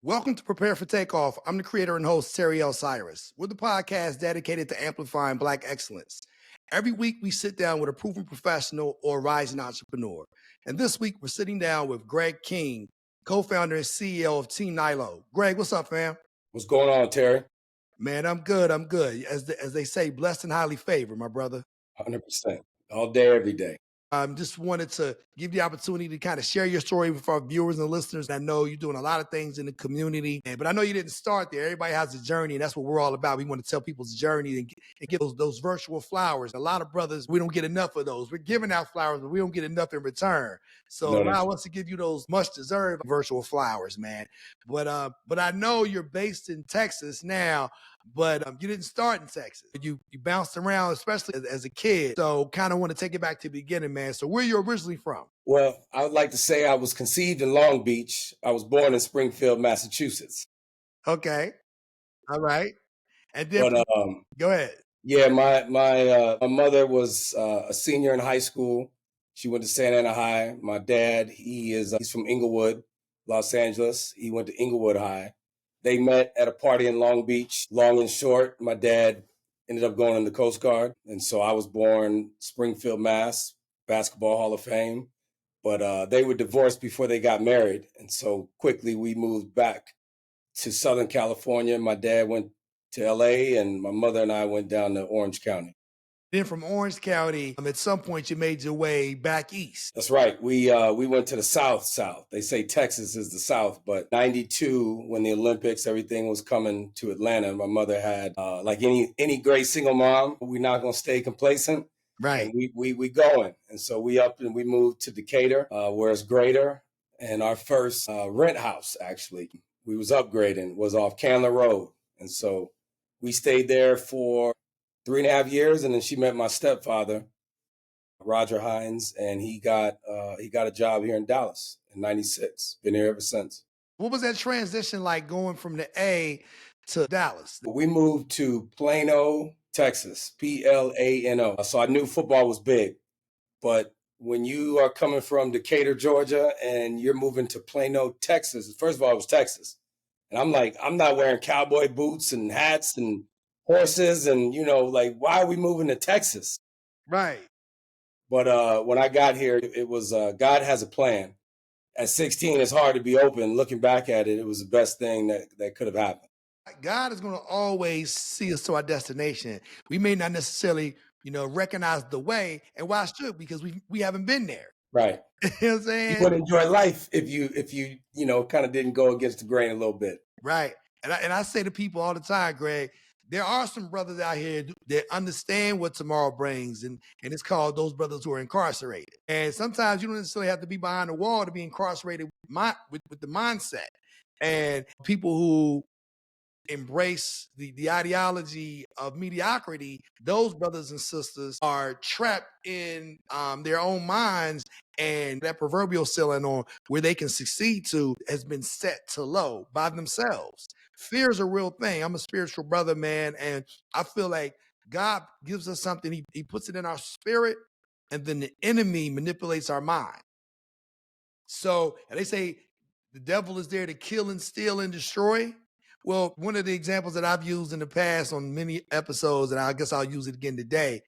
Welcome to Prepare For Takeoff. I'm the creator and host, Cyrus. We're the podcast dedicated to amplifying Black excellence. Every week, we sit down with a proven professional or rising entrepreneur. And this week, we're sitting down with Greg King, co-founder and CEO of Team Nilo. Greg, what's up, fam? What's going on, Terry? Man, I'm good. As they say, blessed and highly favored, my brother. 100%. All day, every day. Just wanted to give the opportunity to kind of share your story with our viewers and listeners. I know you're doing a lot of things in the community, but I know you didn't start there. Everybody has a journey, and that's what we're all about. We want to tell people's journey and get those virtual flowers. A lot of brothers, we don't get enough of those. We're giving out flowers, but we don't get enough in return. So allow us to give you those much-deserved virtual flowers, man. But I know you're based in Texas now, but you didn't start in Texas. You bounced around, especially as a kid. So kind of want to take it back to the beginning, man. So where are you originally from? Well, I would like to say I was conceived in Long Beach. I was born in Springfield, Massachusetts. Okay. All right. And then, go ahead. Yeah, my mother was a senior in high school. She went to Santa Ana High. My dad, he's from Inglewood, Los Angeles. He went to Inglewood High. They met at a party in Long Beach. Long and short, my dad ended up going in the Coast Guard. And so I was born Springfield, Mass, Basketball Hall of Fame. But they were divorced before they got married. And so quickly we moved back to Southern California. My dad went to LA and my mother and I went down to Orange County. Then from Orange County, at some point you made your way back east. That's right. We went to the South. They say Texas is the South, but 92, when the Olympics, everything was coming to Atlanta. My mother had, like any great single mom, we're not going to stay complacent. Right. And we going. And so we up and we moved to Decatur, where it's greater. And our first rent house, actually, we was upgrading, was off Candler Road. And so we stayed there for 3.5 years, and then she met my stepfather, Roger Hines, and he got a job here in Dallas in '96. Been here ever since. What was that transition like going from the A to Dallas? We moved to Plano, Texas, Plano. So I knew football was big, but when you are coming from Decatur, Georgia, and you're moving to Plano, Texas, first of all, it was Texas. And I'm like, I'm not wearing cowboy boots and hats and horses and, like, why are we moving to Texas? Right. But when I got here, it was God has a plan. At 16, it's hard to be open. Looking back at it, it was the best thing that could have happened. God is going to always see us to our destination. We may not necessarily, recognize the way, and why should? Because we haven't been there. Right. You know what I'm saying? You wouldn't enjoy life if you kind of didn't go against the grain a little bit. Right. And I say to people all the time, Greg, there are some brothers out here that understand what tomorrow brings, and it's called those brothers who are incarcerated. And sometimes you don't necessarily have to be behind the wall to be incarcerated with the mindset. And people who embrace the ideology of mediocrity, those brothers and sisters are trapped in their own minds, and that proverbial ceiling on where they can succeed to has been set to low by themselves. Fear is a real thing. I'm a spiritual brother, man, and I feel like God gives us something. He puts it in our spirit, and then the enemy manipulates our mind. So, and they say the devil is there to kill and steal and destroy. Well, one of the examples that I've used in the past on many episodes, and I guess I'll use it again today,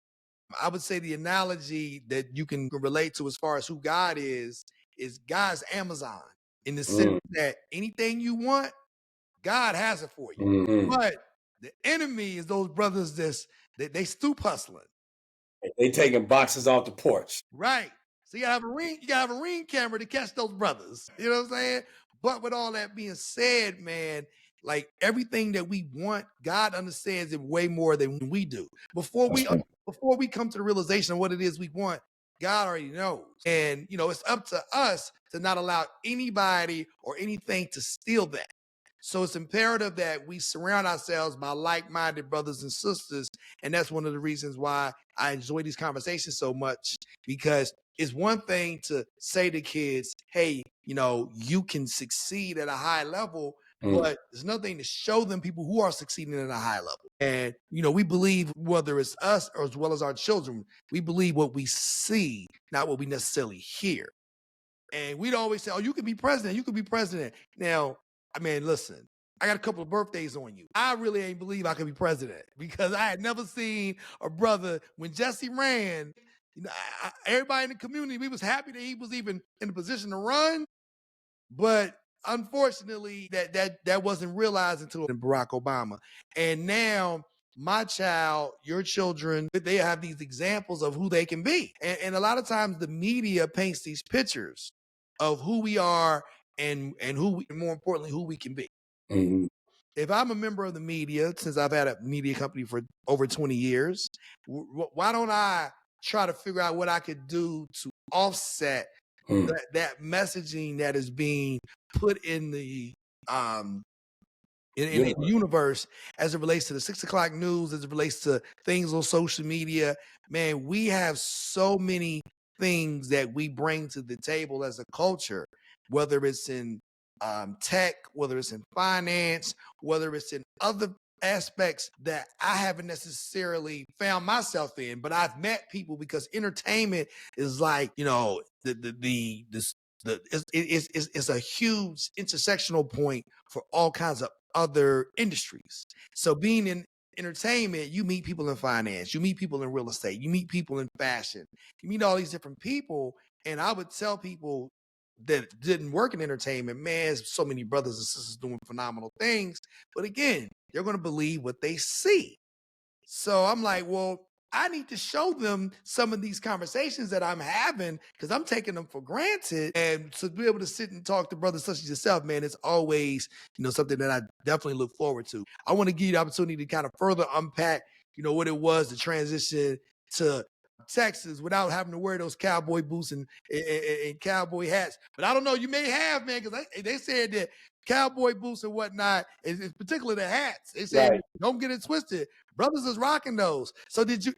I would say the analogy that you can relate to as far as who God is God's Amazon, in the sense that anything you want, God has it for you. Mm-hmm. But the enemy is those brothers they stoop hustling. They taking boxes off the porch. Right. So you gotta have a ring camera to catch those brothers. You know what I'm saying? But with all that being said, man, like everything that we want, God understands it way more than we do. Before we come to the realization of what it is we want, God already knows. And, it's up to us to not allow anybody or anything to steal that. So it's imperative that we surround ourselves by like-minded brothers and sisters. And that's one of the reasons why I enjoy these conversations so much, because it's one thing to say to kids, hey, you can succeed at a high level, but there's nothing to show them people who are succeeding at a high level. And, we believe, whether it's us or as well as our children, we believe what we see, not what we necessarily hear. And we'd always say, oh, you can be president. You can be president. Now, I mean, listen, I got a couple of birthdays on you. I really ain't believe I could be president because I had never seen a brother when Jesse ran. You know, everybody in the community, we was happy that he was even in a position to run, but unfortunately, that wasn't realized until Barack Obama. And now my child, your children, they have these examples of who they can be. And a lot of times the media paints these pictures of who we are and who we, more importantly, who we can be. Mm-hmm. If I'm a member of the media, since I've had a media company for over 20 years, why don't I try to figure out what I could do to offset that messaging that is being put in the in the universe as it relates to the 6 o'clock news, as it relates to things on social media. Man, we have so many things that we bring to the table as a culture, whether it's in tech, whether it's in finance, whether it's in other aspects that I haven't necessarily found myself in, but I've met people because entertainment is like, you know, it's a huge intersectional point for all kinds of other industries. So being in entertainment, you meet people in finance, you meet people in real estate, you meet people in fashion, you meet all these different people. And I would tell people that didn't work in entertainment, man, so many brothers and sisters doing phenomenal things. But again, they're going to believe what they see. So I'm like, well, I need to show them some of these conversations that I'm having because I'm taking them for granted. And to be able to sit and talk to brothers such as yourself, man, it's always, you know, something that I definitely look forward to. I want to give you the opportunity to kind of further unpack, you know, what it was to transition to Texas without having to wear those cowboy boots and cowboy hats. But I don't know, you may have, man, because they said that cowboy boots and whatnot, is particularly the hats. They said, right, don't get it twisted. Brothers is rocking those. So did you?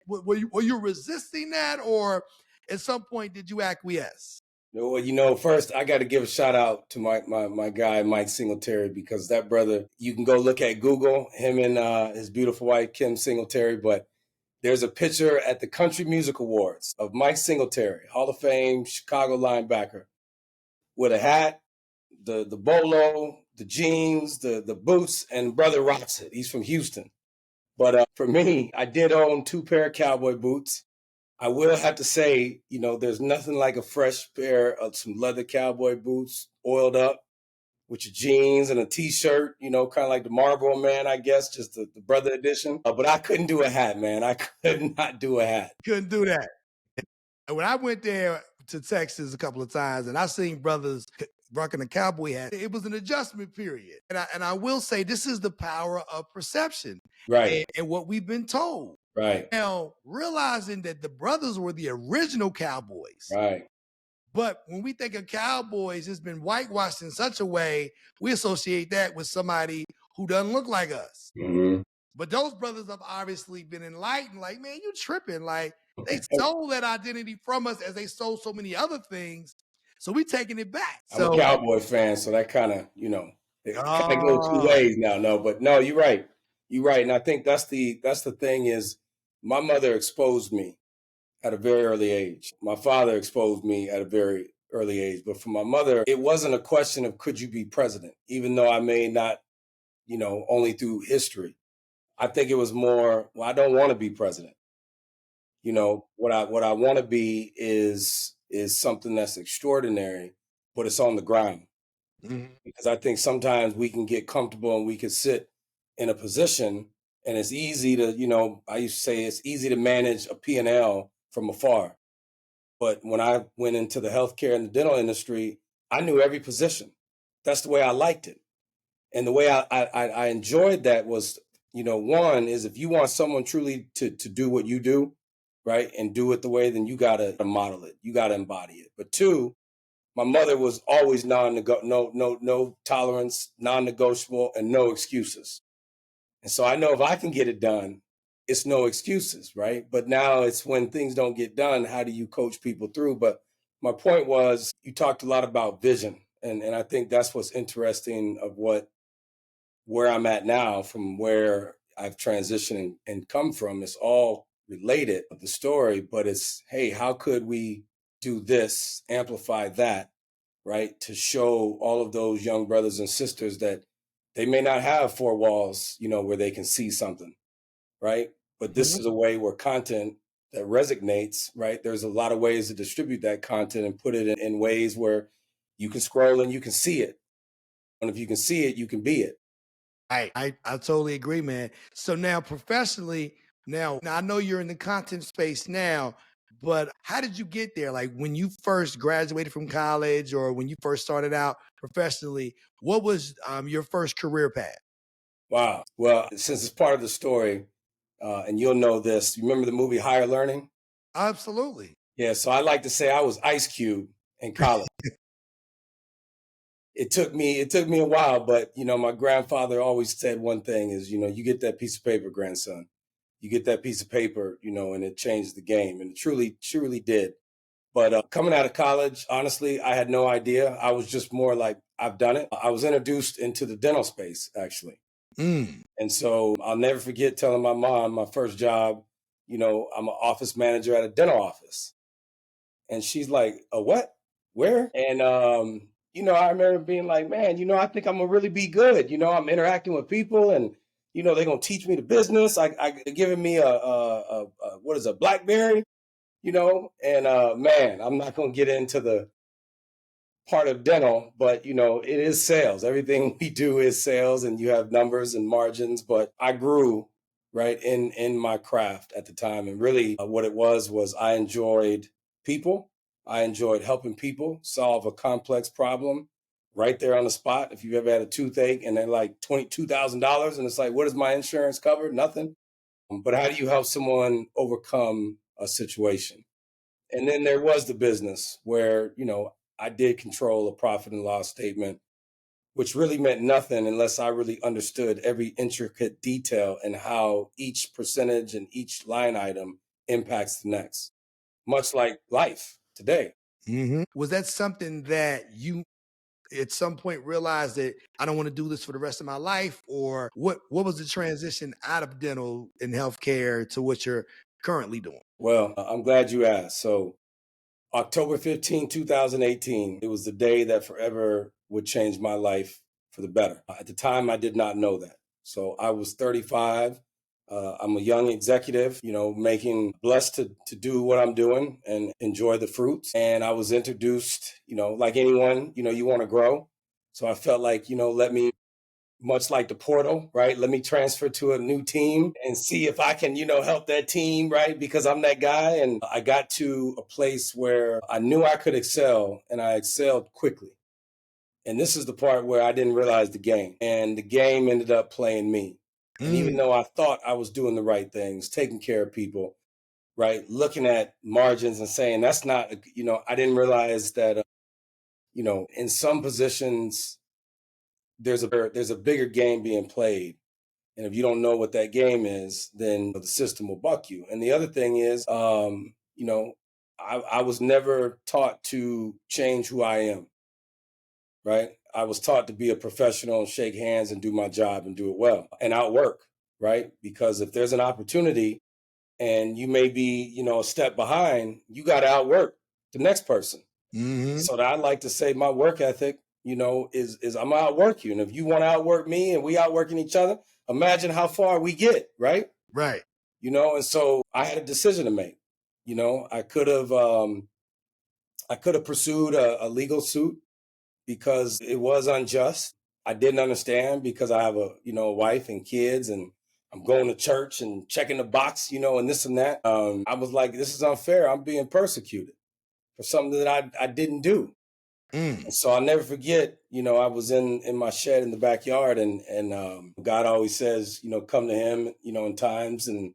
Were you resisting that, or at some point did you acquiesce? Well, you know, first I got to give a shout out to my guy Mike Singletary, because that brother, you can go look at Google him and his beautiful wife Kim Singletary, but there's a picture at the Country Music Awards of Mike Singletary, Hall of Fame Chicago linebacker, with a hat, the bolo, the jeans, the boots, and brother rocks it. He's from Houston. But for me, I did own 2 pair of cowboy boots. I will have to say, you know, there's nothing like a fresh pair of some leather cowboy boots, oiled up, with your jeans and a t-shirt, you know, kind of like the Marlboro Man, I guess, just the brother edition. But I couldn't do a hat, man. I could not do a hat. Couldn't do that. And when I went there to Texas a couple of times and I seen brothers rocking a cowboy hat, it was an adjustment period. And I will say this is the power of perception, right, and what we've been told. Right. Now, realizing that the brothers were the original cowboys. Right. But when we think of cowboys, it's been whitewashed in such a way, we associate that with somebody who doesn't look like us. Mm-hmm. But those brothers have obviously been enlightened. Like, man, you tripping. Like, they stole that identity from us as they stole so many other things. So we taking it back. I'm a Cowboy fan, so that kind of, you know, it kind of goes 2 ways now. No, but no, you're right. You're right. And I think that's the thing is my mother exposed me at a very early age. My father exposed me at a very early age. But for my mother, it wasn't a question of could you be president, even though I may not, you know, only through history. I think it was more, well, I don't want to be president. You know, what I want to be is something that's extraordinary, but it's on the ground. Mm-hmm. Because I think sometimes we can get comfortable and we can sit in a position, and it's easy to, you know, I used to say it's easy to manage a P&L from afar. But when I went into the healthcare and the dental industry, I knew every position. That's the way I liked it. And the way I enjoyed that was, you know, one is if you want someone truly to do what you do, right, and do it the way, then you got to model it. You got to embody it. But 2, my mother was always no tolerance, non-negotiable, and no excuses. And so I know if I can get it done, it's no excuses, right? But now it's when things don't get done, how do you coach people through? But my point was, you talked a lot about vision. And I think that's what's interesting of where I'm at now from where I've transitioned and come from. It's all related of the story, but it's, hey, how could we do this, amplify that, right? To show all of those young brothers and sisters that they may not have four walls, where they can see something, right? But this is a way where content that resonates, right? There's a lot of ways to distribute that content and put it in ways where you can scroll and you can see it. And if you can see it, you can be it. I totally agree, man. So now professionally, now I know you're in the content space now, but how did you get there? Like when you first graduated from college or when you first started out professionally, what was your first career path? Wow. Well, since it's part of the story, and you'll know this, you remember the movie Higher Learning? Absolutely. Yeah. So I like to say I was Ice Cube in college. It took me a while, but my grandfather always said one thing is, you get that piece of paper, grandson. You get that piece of paper, and it changed the game. And it truly did. But coming out of college, honestly, I had no idea. I was just more like, I've done it. I was introduced into the dental space, actually. Mm. And so I'll never forget telling my mom my first job, I'm an office manager at a dental office. And she's like, a what? Where? And, I remember being like, man, I think I'm going to really be good. I'm interacting with people and, they're going to teach me the business. They're giving me what is a Blackberry, and man, I'm not going to get into the part of dental, but it is sales. Everything we do is sales, and you have numbers and margins. But I grew right in my craft at the time, and really what it was I enjoyed people. I enjoyed helping people solve a complex problem right there on the spot. If you've ever had a toothache and they're like $22,000, and it's like, what does my insurance cover? Nothing. But how do you help someone overcome a situation? And then there was the business where, I did control a profit and loss statement, which really meant nothing unless I really understood every intricate detail and how each percentage and each line item impacts the next, much like life today. Was that something that you at some point realized that I don't want to do this for the rest of my life? Or what was the transition out of dental and healthcare to what you're currently doing? Well, I'm glad you asked. So October 15, 2018, it was the day that forever would change my life for the better. At the time, I did not know that. So I was 35. I'm a young executive, making blessed to do what I'm doing and enjoy the fruits. And I was introduced, like anyone, you want to grow. So I felt like, let me much like the portal, right? Let me transfer to a new team and see if I can, help that team, right? Because I'm that guy. And I got to a place where I knew I could excel and I excelled quickly. And this is the part where I didn't realize the game. And the game ended up playing me. And even though I thought I was doing the right things, taking care of people, right? Looking at margins and saying, that's not, I didn't realize that, in some positions, there's a bigger game being played. And if you don't know what that game is, then the system will buck you. And the other thing is, I was never taught to change who I am, right? I was taught to be a professional and shake hands and do my job and do it well and outwork, right? Because if there's an opportunity and you may be, a step behind, you got to outwork the next person. So that I like to say my work ethic, is I'm gonna outwork you. And if you want to outwork me and we outworking each other, imagine how far we get, right? Right. And so I had a decision to make. I could have pursued a legal suit because it was unjust. I didn't understand because I have a wife and kids and I'm going to church and checking the box, and this and that. I was like, this is unfair. I'm being persecuted for something that I didn't do. And so I'll never forget, I was in my shed in the backyard and God always says, come to him, in times and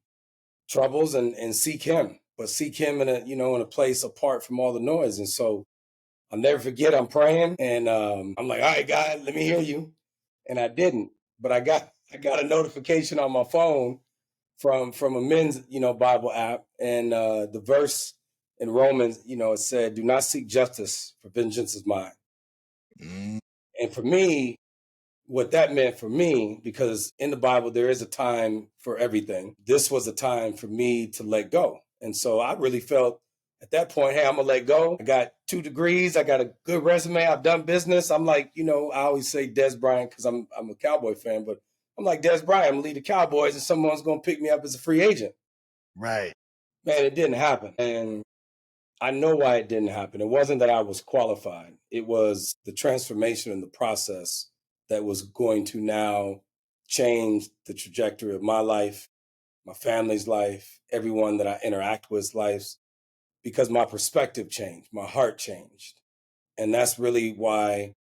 troubles and seek him, but seek him in a place apart from all the noise. And so I'll never forget, I'm praying and I'm like, all right, God, let me hear you. And I didn't, but I got a notification on my phone from a men's, Bible app. And the verse in Romans, it said, do not seek justice, for vengeance is mine. And for me, what that meant for me, because in the Bible, there is a time for everything. This was a time for me to let go. And so I really felt At that point, hey, I'm gonna let go. I got 2 degrees. I got a good resume. I've done business. I'm like, I always say Des Bryant because I'm a Cowboy fan, but I'm like Des Bryant. I'm gonna lead the Cowboys, and someone's gonna pick me up as a free agent. Right. Man, it didn't happen, and I know why it didn't happen. It wasn't that I was qualified. It was the transformation in the process that was going to now change the trajectory of my life, my family's life, everyone that I interact with lives, because my perspective changed, my heart changed. And that's really why,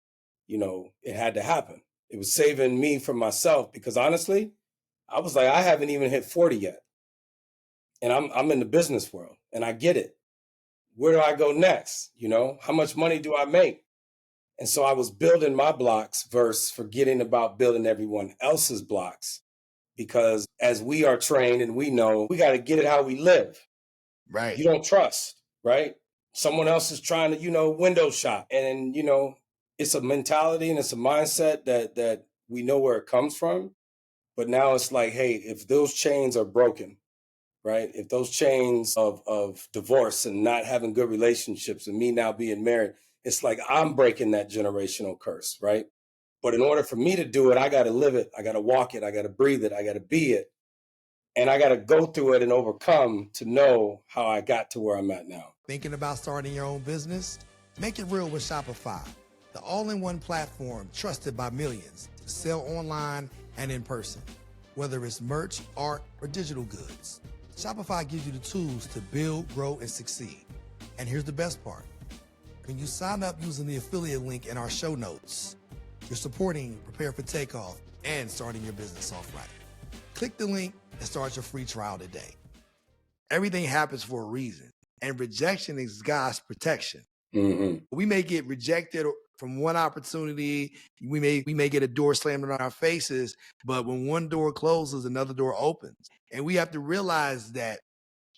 it had to happen. It was saving me from myself because honestly, I was like, I haven't even hit 40 yet. And I'm in the business world and I get it. Where do I go next? How much money do I make? And so I was building my blocks versus forgetting about building everyone else's blocks. Because as we are trained and we know, we got to get it how we live. Right. You don't trust, right? Someone else is trying to, window shop. And, it's a mentality and it's a mindset that we know where it comes from. But now it's like, hey, if those chains are broken, right? If those chains of divorce and not having good relationships and me now being married, it's like I'm breaking that generational curse, right? But in order for me to do it, I got to live it. I got to walk it. I got to breathe it. I got to be it. And I got to go through it and overcome to know how I got to where I'm at now. Thinking about starting your own business? Make it real with Shopify, the all-in-one platform trusted by millions to sell online and in person. Whether it's merch, art, or digital goods, Shopify gives you the tools to build, grow, and succeed. And here's the best part. When you sign up using the affiliate link in our show notes, you're supporting Prepare for Takeoff and starting your business off right. Click the link and start your free trial today. Everything happens for a reason, and rejection is God's protection. Mm-hmm. We may get rejected from one opportunity. We may get a door slammed in our faces, but when one door closes, another door opens. And we have to realize that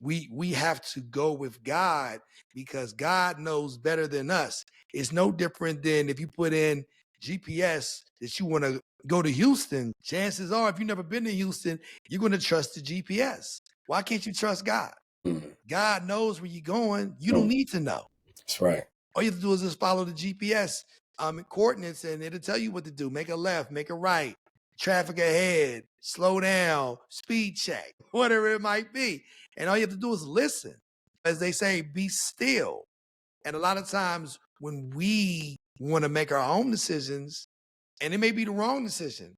we have to go with God because God knows better than us. It's no different than if you put in GPS that you want to go to Houston. Chances are, if you've never been to Houston, you're going to trust the GPS. Why can't you trust God? Mm-hmm. God knows where you're going. You don't need to know. That's right. All you have to do is just follow the GPS coordinates and it'll tell you what to do. Make a left, make a right, traffic ahead, slow down, speed check, whatever it might be. And all you have to do is listen. As they say, be still. And a lot of times when we want to make our own decisions, and it may be the wrong decision,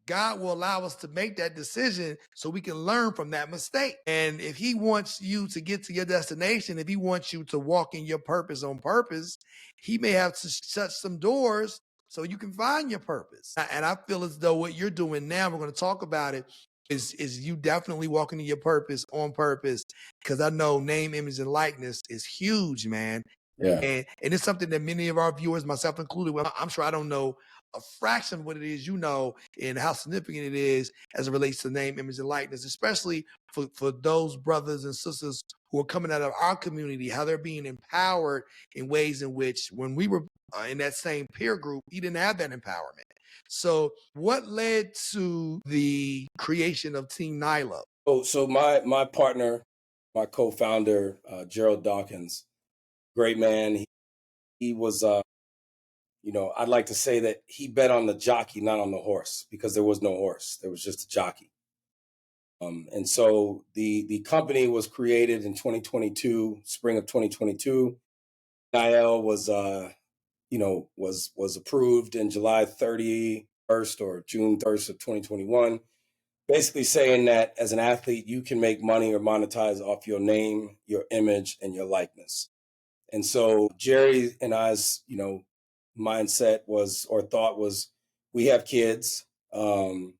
God will allow us to make that decision so we can learn from that mistake. And if he wants you to get to your destination, if he wants you to walk in your purpose on purpose, he may have to shut some doors so you can find your purpose. And I feel as though what you're doing now, we're going to talk about it, is you definitely walking in your purpose on purpose, because I know name, image, and likeness is huge, man. Yeah. And it's something that many of our viewers, myself included, well, I'm sure I don't know a fraction of what it is and how significant it is as it relates to name, image, and likeness, especially for those brothers and sisters who are coming out of our community, how they're being empowered in ways in which when we were in that same peer group, we didn't have that empowerment. So what led to the creation of Team Nilo? So my partner, my co-founder, Gerald Dawkins, great man. He was, I'd like to say that he bet on the jockey, not on the horse, because there was no horse. There was just a jockey. And so the company was created in 2022, spring of 2022. NIL was, was approved in July 31st or June 1st of 2021. Basically saying that as an athlete, you can make money or monetize off your name, your image, and your likeness. And so Jerry and I's, mindset was, or thought was, we have kids, right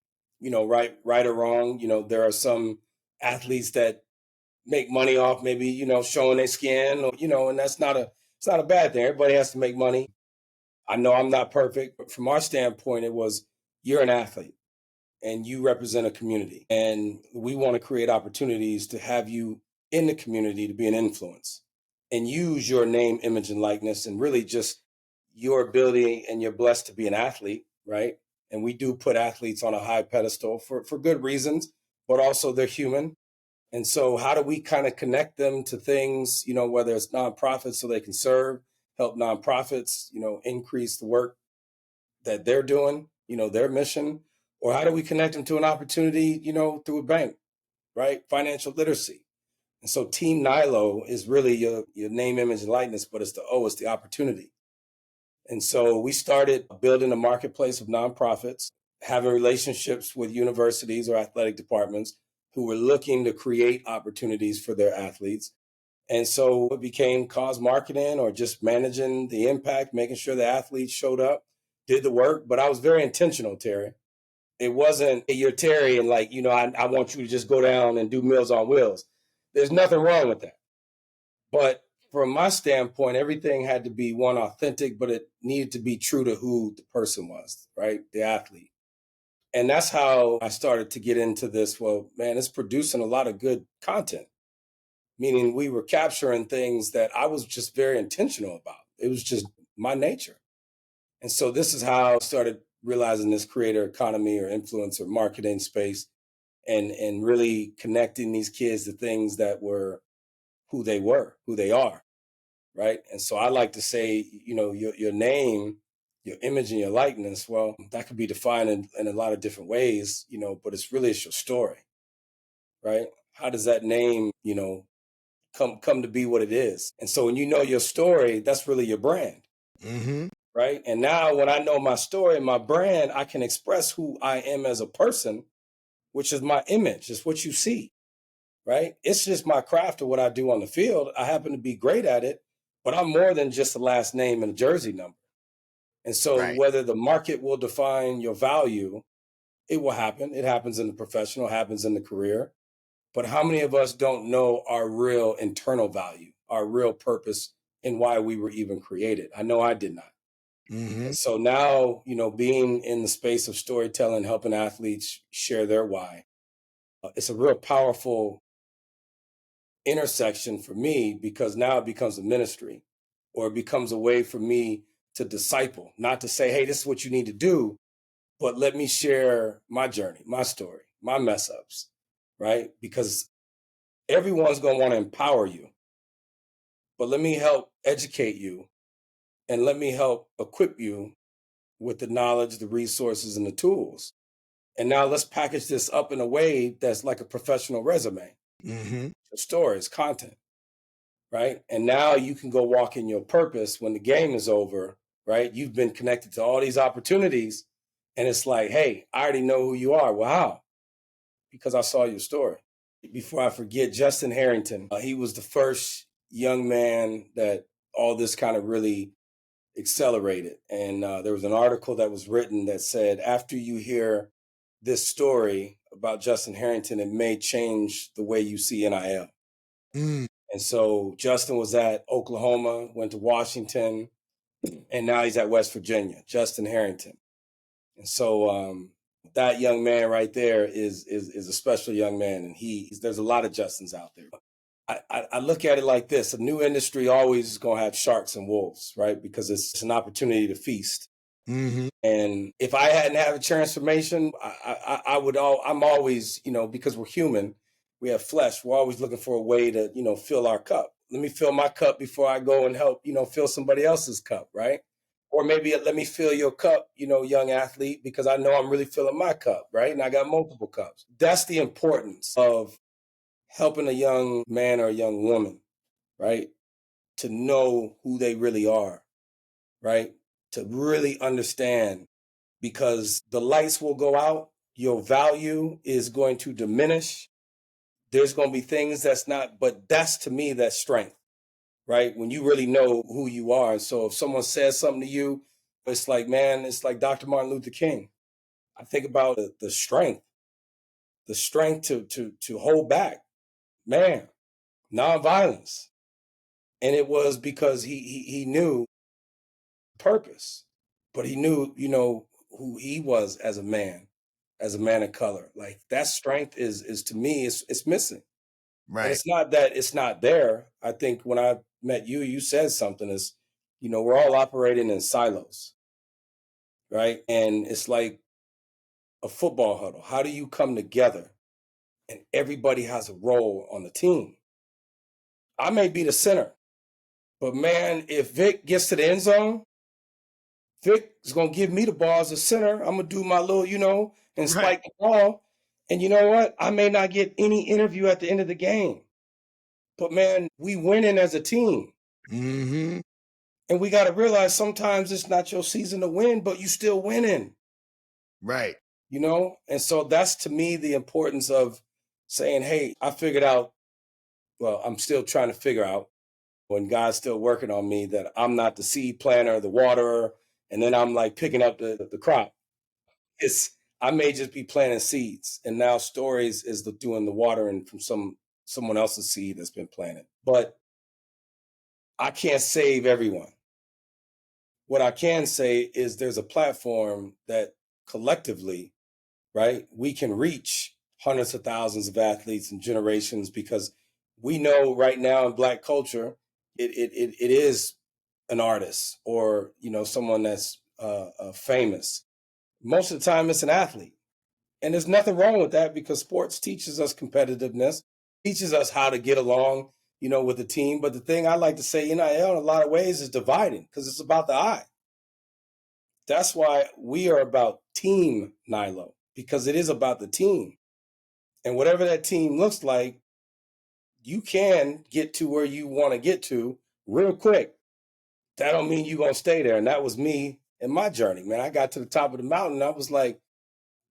or wrong. There are some athletes that make money off maybe, showing their skin or, and it's not a bad thing. Everybody has to make money. I know I'm not perfect, but from our standpoint, it was, you're an athlete and you represent a community. And we want to create opportunities to have you in the community to be an influence and use your name, image, and likeness, and really just your ability, and you're blessed to be an athlete, right? And we do put athletes on a high pedestal for good reasons, but also they're human. And so how do we kind of connect them to things, whether it's nonprofits so they can serve, help nonprofits, increase the work that they're doing, their mission, or how do we connect them to an opportunity, through a bank, right? Financial literacy. And so Team Nilo is really your name, image, and likeness, but it's the opportunity. And so we started building a marketplace of nonprofits, having relationships with universities or athletic departments who were looking to create opportunities for their athletes. And so it became cause marketing or just managing the impact, making sure the athletes showed up, did the work. But I was very intentional, Terry. It wasn't, hey, you're Terry and I want you to just go down and do Meals on Wheels. There's nothing wrong with that. But from my standpoint, everything had to be one, authentic, but it needed to be true to who the person was, right? The athlete. And that's how I started to get into this. Well, man, it's producing a lot of good content, meaning we were capturing things that I was just very intentional about. It was just my nature. And so this is how I started realizing this creator economy or influencer marketing space and really connecting these kids to things that were, who they are. Right. And so I like to say, your name, your image and your likeness, well, that could be defined in a lot of different ways, but it's your story. Right. How does that name, come to be what it is? And so when you know your story, that's really your brand. Mm-hmm. Right. And now when I know my story and my brand, I can express who I am as a person, which is my image. It's what you see. Right. It's just my craft of what I do on the field. I happen to be great at it, but I'm more than just a last name and a jersey number. And so Right. whether the market will define your value, it will happen. It happens in the professional, happens in the career. But how many of us don't know our real internal value, our real purpose, and why we were even created? I know I did not. Mm-hmm. And so now, being in the space of storytelling, helping athletes share their why, it's a real powerful intersection for me because now it becomes a ministry or it becomes a way for me to disciple, not to say, hey, this is what you need to do, but let me share my journey, my story, my mess ups, right? Because everyone's going to want to empower you, but let me help educate you and let me help equip you with the knowledge, the resources, and the tools. And now let's package this up in a way that's like a professional resume. Mm-hmm. Stories, content, right? And now you can go walk in your purpose when the game is over, right? You've been connected to all these opportunities. And it's like, hey, I already know who you are. Well, how? Because I saw your story. Before I forget, Justin Harrington, he was the first young man that all this kind of really accelerated. And there was an article that was written that said, after you hear this story about Justin Harrington, it may change the way you see NIL. Mm. And so Justin was at Oklahoma, went to Washington, and now he's at West Virginia, Justin Harrington. And so that young man right there is a special young man. And there's a lot of Justins out there. I look at it like this. A new industry always is going to have sharks and wolves, right? Because it's an opportunity to feast. Mm-hmm. And if I hadn't had a transformation, I'm always, because we're human, we have flesh. We're always looking for a way to, fill our cup. Let me fill my cup before I go and help, fill somebody else's cup, right? Or maybe let me fill your cup, young athlete, because I know I'm really filling my cup, right? And I got multiple cups. That's the importance of helping a young man or a young woman, right? To know who they really are, right? To really understand, because the lights will go out, your value is going to diminish. There's going to be things that's not, but that's to me, that's strength, right? When you really know who you are. So if someone says something to you, it's like, man, it's like Dr. Martin Luther King. I think about the strength to hold back, man, nonviolence. And it was because he knew purpose, but he knew, who he was as a man of color. Like that strength is to me, it's missing. And Right. it's not that it's not there. I think when I met you, you said something is, we're all operating in silos, right? And it's like a football huddle. How do you come together and everybody has a role on the team. I may be the center, but man, if Vic gets to the end zone, Vic is going to give me the ball as a center. I'm going to do my little, and spike the ball. And you know what? I may not get any interview at the end of the game. But man, we winning as a team. Mm-hmm. And we got to realize sometimes it's not your season to win, but you still winning. Right. And so that's to me the importance of saying, hey, I figured out, well, I'm still trying to figure out when God's still working on me that I'm not the seed planter, the waterer, and then I'm like picking up the crop. I may just be planting seeds, and now Stories is doing the watering from someone else's seed that's been planted. But I can't save everyone. What I can say is there's a platform that collectively, right, we can reach hundreds of thousands of athletes and generations, because we know right now in Black culture, it is an artist or someone that's famous. Most of the time, it's an athlete, and there's nothing wrong with that, because sports teaches us competitiveness, teaches us how to get along, with the team. But the thing I like to say, NIL in a lot of ways is dividing, because it's about the I. That's why we are about Team Nilo, because it is about the team. And whatever that team looks like, you can get to where you want to get to real quick. That don't mean you're going to stay there. And that was me in my journey, man. I got to the top of the mountain. I was like,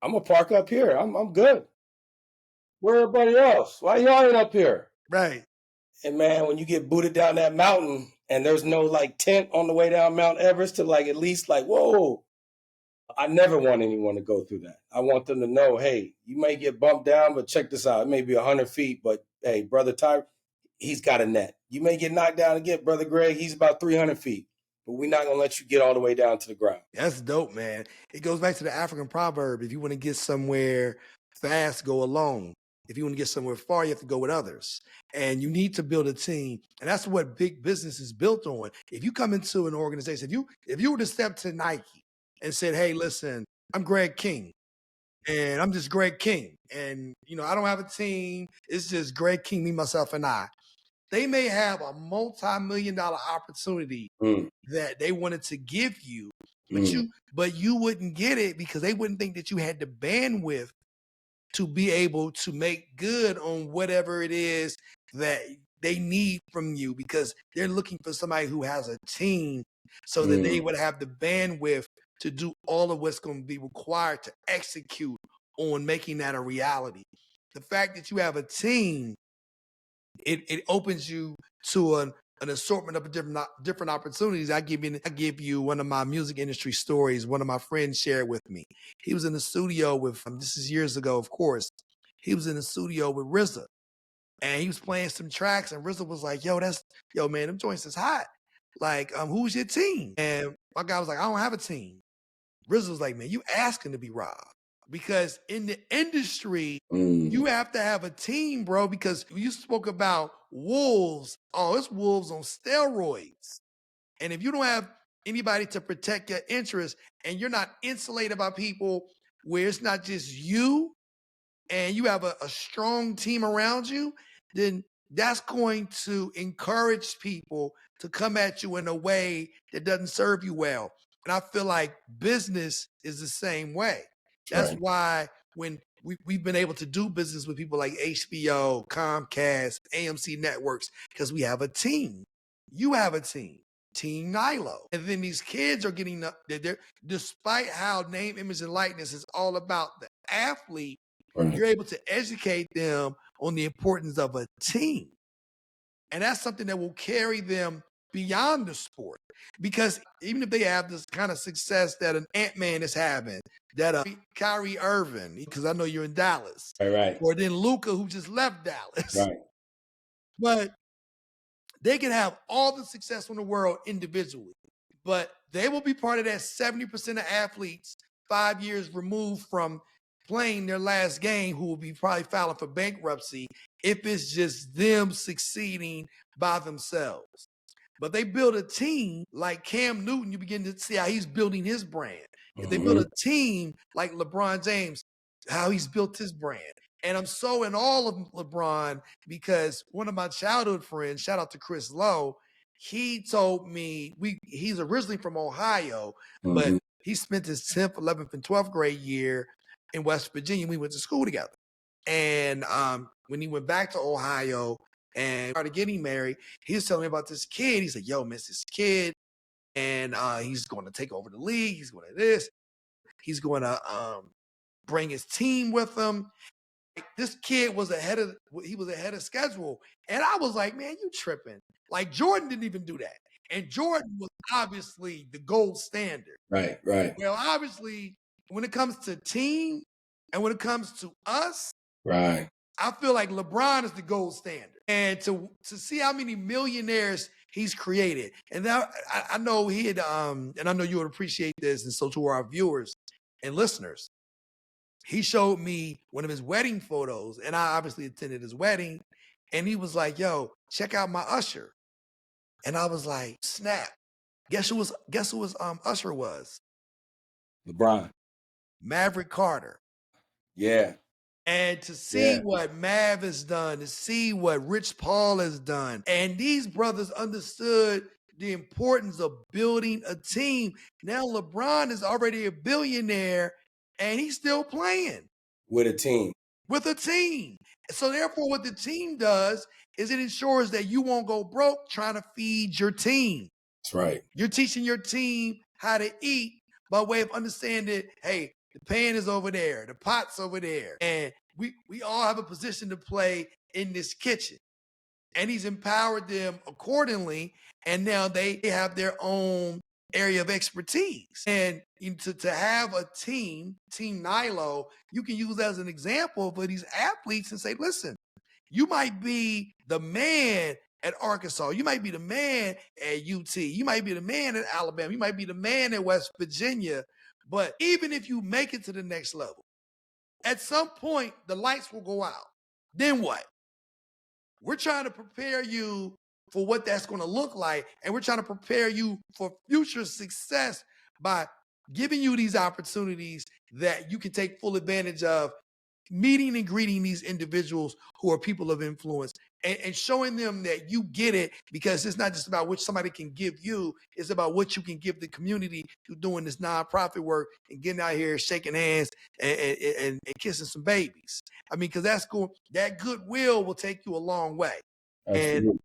I'm going to park up here. I'm good. Where everybody else? Why y'all ain't up here? Right. And man, when you get booted down that mountain and there's no like tent on the way down Mount Everest to like at least like, whoa, I never want anyone to go through that. I want them to know, hey, you may get bumped down, but check this out. It may be 100 feet, but hey, Brother Ty, he's got a net. You may get knocked down again, Brother Greg, he's about 300 feet. But we're not going to let you get all the way down to the ground. That's dope, man. It goes back to the African proverb: if you want to get somewhere fast, go alone. If you want to get somewhere far, you have to go with others. And you need to build a team. And that's what big business is built on. If you come into an organization, if you were to step to Nike and said, hey, listen, I'm Greg King, and I'm just Greg King. And, I don't have a team. It's just Greg King, me, myself, and I. They may have a multi-million-dollar opportunity that they wanted to give you, but you wouldn't get it because they wouldn't think that you had the bandwidth to be able to make good on whatever it is that they need from you, because they're looking for somebody who has a team so that they would have the bandwidth to do all of what's going to be required to execute on making that a reality. The fact that you have a team, it opens you to an assortment of different opportunities. I give you one of my music industry stories. One of my friends shared with me. He was in the studio with, this is years ago, of course. He was in the studio with RZA, and he was playing some tracks, and RZA was like, yo, man, them joints is hot. Like, who's your team? And my guy was like, I don't have a team. RZA was like, man, you asking to be robbed. Because in the industry, you have to have a team, bro, because you spoke about wolves. Oh, it's wolves on steroids. And if you don't have anybody to protect your interests, and you're not insulated by people where it's not just you and you have a strong team around you, then that's going to encourage people to come at you in a way that doesn't serve you well. And I feel like business is the same way. That's why when we've been able to do business with people like HBO, Comcast, AMC Networks, because we have a team. You have a team, Team Nilo. And then these kids are getting up there, despite how name, image, and likeness is all about the athlete, you're able to educate them on the importance of a team. And that's something that will carry them beyond the sport. Because even if they have this kind of success that an Ant-Man is having, that Kyrie Irving, because I know you're in Dallas, right. Or then Luka, who just left Dallas. Right. But they can have all the success in the world individually, but they will be part of that 70% of athletes 5 years removed from playing their last game who will be probably filing for bankruptcy if it's just them succeeding by themselves. But they build a team like Cam Newton, you begin to see how he's building his brand. If they build a team like LeBron James, how he's built his brand. And I'm so in awe of LeBron because one of my childhood friends, shout out to Chris Lowe, he told me he's originally from Ohio, but he spent his 10th, 11th, and 12th grade year in West Virginia. We went to school together. And when he went back to Ohio and started getting married, he was telling me about this kid. He said, yo, miss this kid. And he's going to take over the league. He's going to this. He's going to bring his team with him. This kid was ahead of schedule. And I was like, man, you tripping. Like Jordan didn't even do that. And Jordan was obviously the gold standard. Right, right. Well, obviously, when it comes to team and when it comes to us, right, I feel like LeBron is the gold standard. And to see how many millionaires he's created. And now I know he had, and I know you would appreciate this, and so to our viewers and listeners, he showed me one of his wedding photos, and I obviously attended his wedding, and he was like, yo, check out my usher. And I was like, snap. Guess who his usher was? LeBron. Maverick Carter. Yeah. And to see what Mav has done, to see what Rich Paul has done, and these brothers understood the importance of building a team. Now LeBron is already a billionaire, and he's still playing. With a team. With a team. So therefore, what the team does is it ensures that you won't go broke trying to feed your team. That's right. You're teaching your team how to eat by way of understanding, hey, the pan is over there, the pot's over there, and we all have a position to play in this kitchen. And he's empowered them accordingly, and now they have their own area of expertise. And to have a Team Nilo, you can use as an example for these athletes and say, listen, you might be the man at Arkansas. You might be the man at UT. You might be the man at Alabama. You might be the man at West Virginia. But even if you make it to the next level, at some point, the lights will go out. Then what? We're trying to prepare you for what that's going to look like. And we're trying to prepare you for future success by giving you these opportunities that you can take full advantage of, meeting and greeting these individuals who are people of influence and showing them that you get it, because it's not just about what somebody can give you. It's about what you can give the community through doing this nonprofit work and getting out here, shaking hands and kissing some babies. I mean, because that's cool. That goodwill will take you a long way. Absolutely.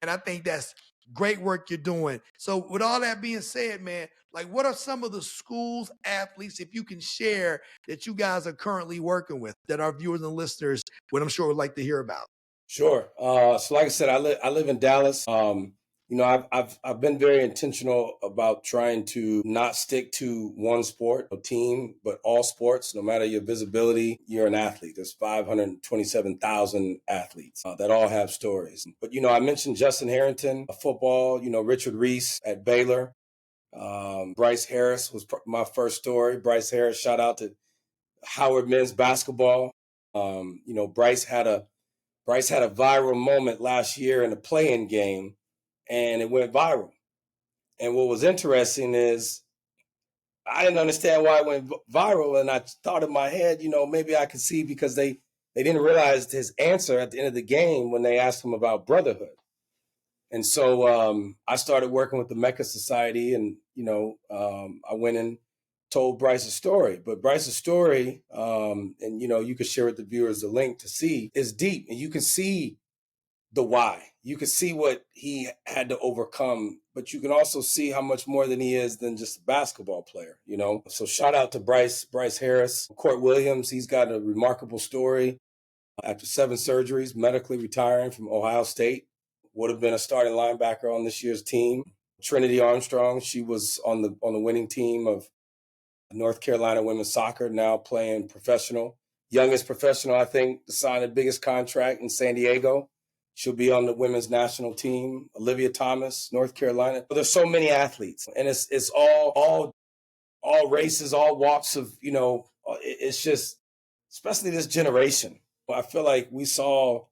And I think that's great work you're doing. So with all that being said, man, like what are some of the schools, athletes, if you can share, that you guys are currently working with that our viewers and listeners would, I'm sure, would like to hear about? Sure. So like I said, I live in Dallas. I've been very intentional about trying to not stick to one sport or team, but all sports. No matter your visibility, you're an athlete. There's 527,000 athletes that all have stories. But I mentioned Justin Harrington, football. Richard Reese at Baylor. Bryce Harris was my first story. Bryce Harris, shout out to Howard men's basketball. Bryce had a viral moment last year in a play-in game, and it went viral. And what was interesting is I didn't understand why it went viral, and I thought in my head, maybe I could see because they didn't realize his answer at the end of the game when they asked him about brotherhood. And so I started working with the Mecca Society, and I went and told Bryce's story. But Bryce's story, and you could share with the viewers the link to see, is deep, and you can see the why. You can see what he had to overcome, but you can also see how much more than he is than just a basketball player. So shout out to Bryce Harris. Court Williams, he's got a remarkable story. After 7 surgeries, medically retiring from Ohio State. Would have been a starting linebacker on this year's team. Trinity Armstrong, she was on the winning team of North Carolina women's soccer, now playing professional. Youngest professional, I think, to sign the biggest contract in San Diego. She'll be on the women's national team. Olivia Thomas, North Carolina. But there's so many athletes, and it's all races, all walks of, it's just, especially this generation. I feel like we saw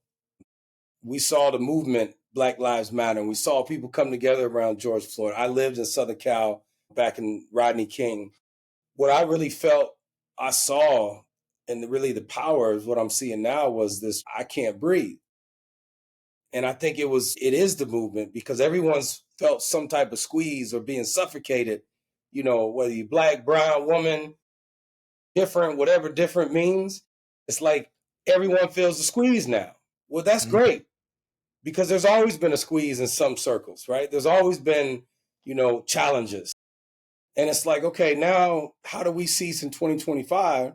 the movement Black Lives Matter, and we saw people come together around George Floyd. I lived in Southern Cal back in Rodney King. What I really felt I saw And really the power is what I'm seeing now was this, I can't breathe. And I think it is the movement because everyone's felt some type of squeeze or being suffocated, whether you black, brown, woman, different, whatever different means. It's like everyone feels the squeeze now. Well, that's great because there's always been a squeeze in some circles, right? There's always been, challenges. And it's like, okay, now how do we cease in 2025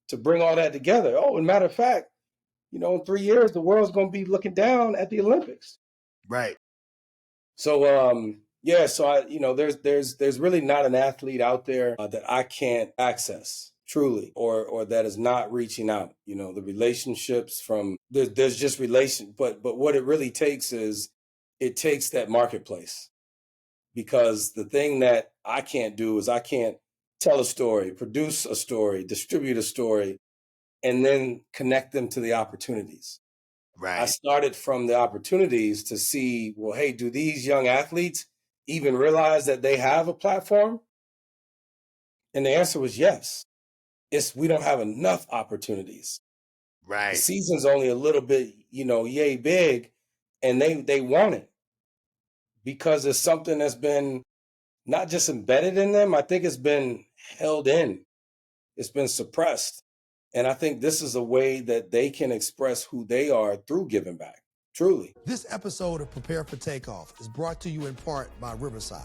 to bring all that together? Oh, and matter of fact, in 3 years, the world's going to be looking down at the Olympics. Right. So, so there's really not an athlete out there that I can't access truly, or that is not reaching out. The relationships there's just but what it really takes is it takes that marketplace, because the thing that I can't do is I can't tell a story, produce a story, distribute a story, and then connect them to the opportunities. Right. I started from the opportunities to see, well, hey, do these young athletes even realize that they have a platform? And the answer was yes. We don't have enough opportunities. Right. The season's only a little bit, yay big, and they want it because it's something that's been not just embedded in them. I think it's been held in. It's been suppressed. And I think this is a way that they can express who they are through giving back, truly. This episode of Prepare for Takeoff is brought to you in part by Riverside,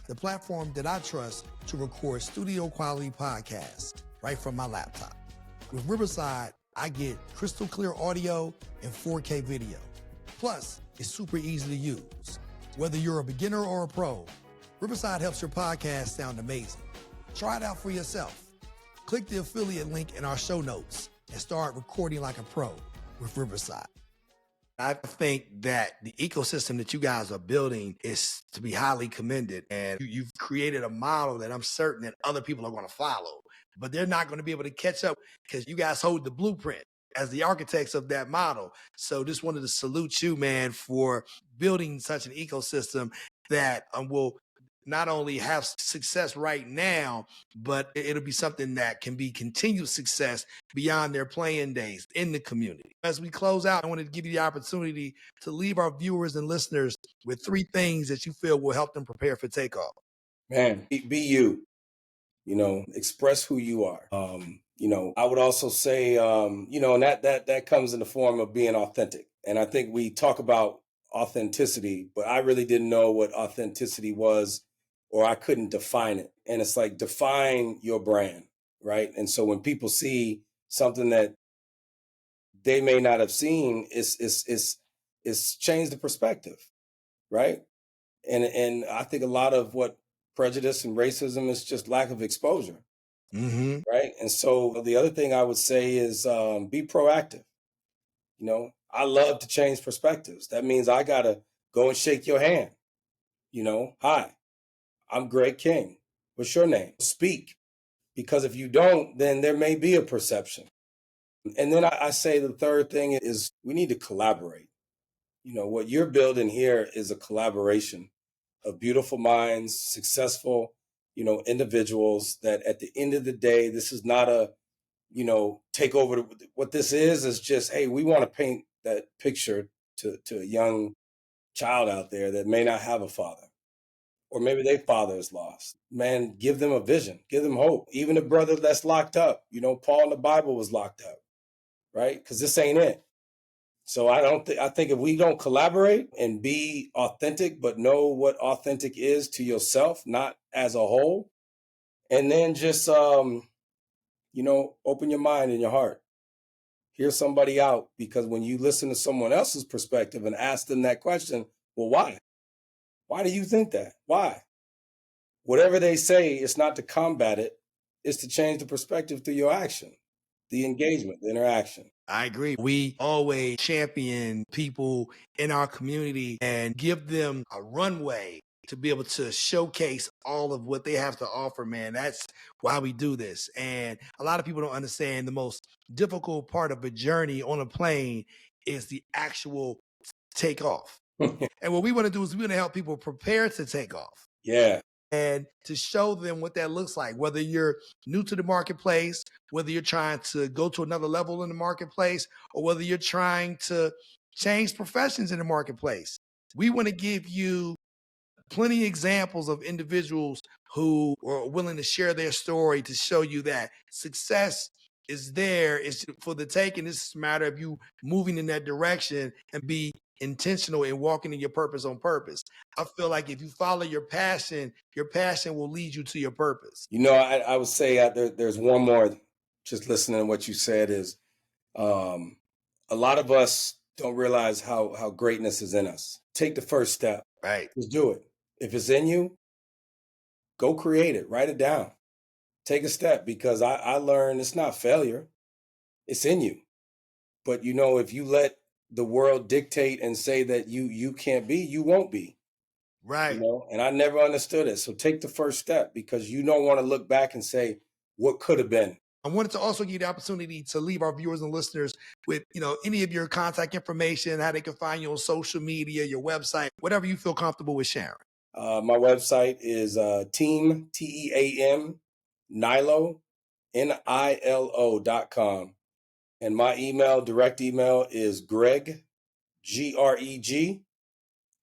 the platform that I trust to record studio quality podcasts right from my laptop. With Riverside, I get crystal clear audio and 4K video. Plus, it's super easy to use. Whether you're a beginner or a pro, Riverside helps your podcast sound amazing. Try it out for yourself. Click the affiliate link in our show notes and start recording like a pro with Riverside. I think that the ecosystem that you guys are building is to be highly commended. And you've created a model that I'm certain that other people are going to follow. But they're not going to be able to catch up because you guys hold the blueprint as the architects of that model. So just wanted to salute you, man, for building such an ecosystem that will not only have success right now, but it'll be something that can be continued success beyond their playing days in the community. As we close out, I wanted to give you the opportunity to leave our viewers and listeners with 3 things that you feel will help them prepare for takeoff. Man, be you, express who you are. I would also say, and that comes in the form of being authentic. And I think we talk about authenticity, but I really didn't know what authenticity was, or I couldn't define it. And it's like, define your brand, right? And so when people see something that they may not have seen, it's changed the perspective, right? And I think a lot of what prejudice and racism is just lack of exposure, right? And so the other thing I would say is be proactive. I love to change perspectives. That means I got to go and shake your hand. Hi, I'm Greg King. What's your name? Speak. Because if you don't, then there may be a perception. And then I say the third thing is we need to collaborate. What you're building here is a collaboration of beautiful minds, successful, individuals that at the end of the day, this is not a, take over. What this is just, hey, we want to paint that picture to a young child out there that may not have a father, or maybe their father is lost. Man, give them a vision, give them hope. Even a brother that's locked up, Paul in the Bible was locked up, right? Because this ain't it. So I think if we don't collaborate and be authentic, but know what authentic is to yourself, not as a whole, and then just, open your mind and your heart. Hear somebody out, because when you listen to someone else's perspective and ask them that question, well, why? Why do you think that? Why? Whatever they say, it's not to combat it. It's to change the perspective through your action, the engagement, the interaction. I agree. We always champion people in our community and give them a runway to be able to showcase all of what they have to offer, man. That's why we do this. And a lot of people don't understand the most difficult part of a journey on a plane is the actual takeoff. And what we want to do is we want to help people prepare to take off. Yeah. and to show them what that looks like, whether you're new to the marketplace, whether you're trying to go to another level in the marketplace, or whether you're trying to change professions in the marketplace. We want to give you plenty of examples of individuals who are willing to share their story to show you that success is there. It's for the taking. It's a matter of you moving in that direction and be intentional in walking in your purpose on purpose. I feel like if you follow your passion will lead you to your purpose. You know, I would say there's one more, just listening to what you said, is a lot of us don't realize how greatness is in us. Take the first step. Right. Just do it. If it's in you, go create it. Write it down. Take a step, because I learned it's not failure. It's in you. But, you know, if you let the world dictate and say that you can't be, you won't be. Right. You know, and I never understood it. So take the first step, because you don't want to look back and say, what could have been? I wanted to also give you the opportunity to leave our viewers and listeners with, any of your contact information, how they can find you on social media, your website, whatever you feel comfortable with sharing. My website is Team, TEAM, Nilo, NILO.com. And my direct email is Greg, GREG,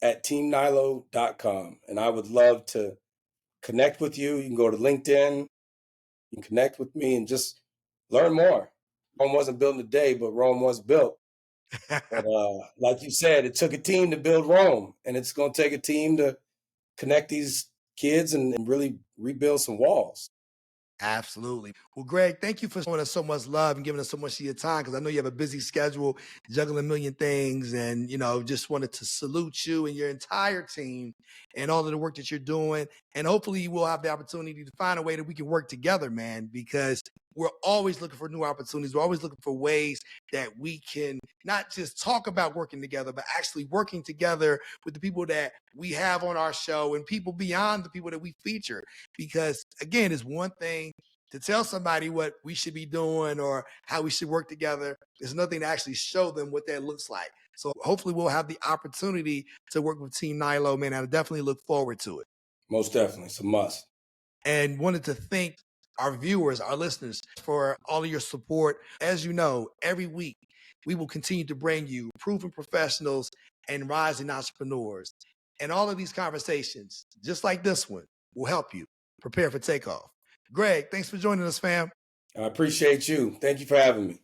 at teamnilo.com. And I would love to connect with you. You can go to LinkedIn, you can connect with me and just learn more. Rome wasn't built in a day, but Rome was built. But like you said, it took a team to build Rome, and it's going to take a team to connect these kids and really rebuild some walls. Absolutely. Well, Greg, thank you for showing us so much love and giving us so much of your time, because I know you have a busy schedule, juggling a million things, and, just wanted to salute you and your entire team and all of the work that you're doing. And hopefully we'll have the opportunity to find a way that we can work together, man, because we're always looking for new opportunities. We're always looking for ways that we can not just talk about working together, but actually working together with the people that we have on our show and people beyond the people that we feature. Because again, it's one thing to tell somebody what we should be doing or how we should work together. There's nothing to actually show them what that looks like. So hopefully we'll have the opportunity to work with Team Nilo, man. I definitely look forward to it. Most definitely. It's a must. And wanted to thank our viewers, our listeners, for all of your support. As you know, every week we will continue to bring you proven professionals and rising entrepreneurs. And all of these conversations, just like this one, will help you prepare for takeoff. Greg, thanks for joining us, fam. I appreciate you. Thank you for having me.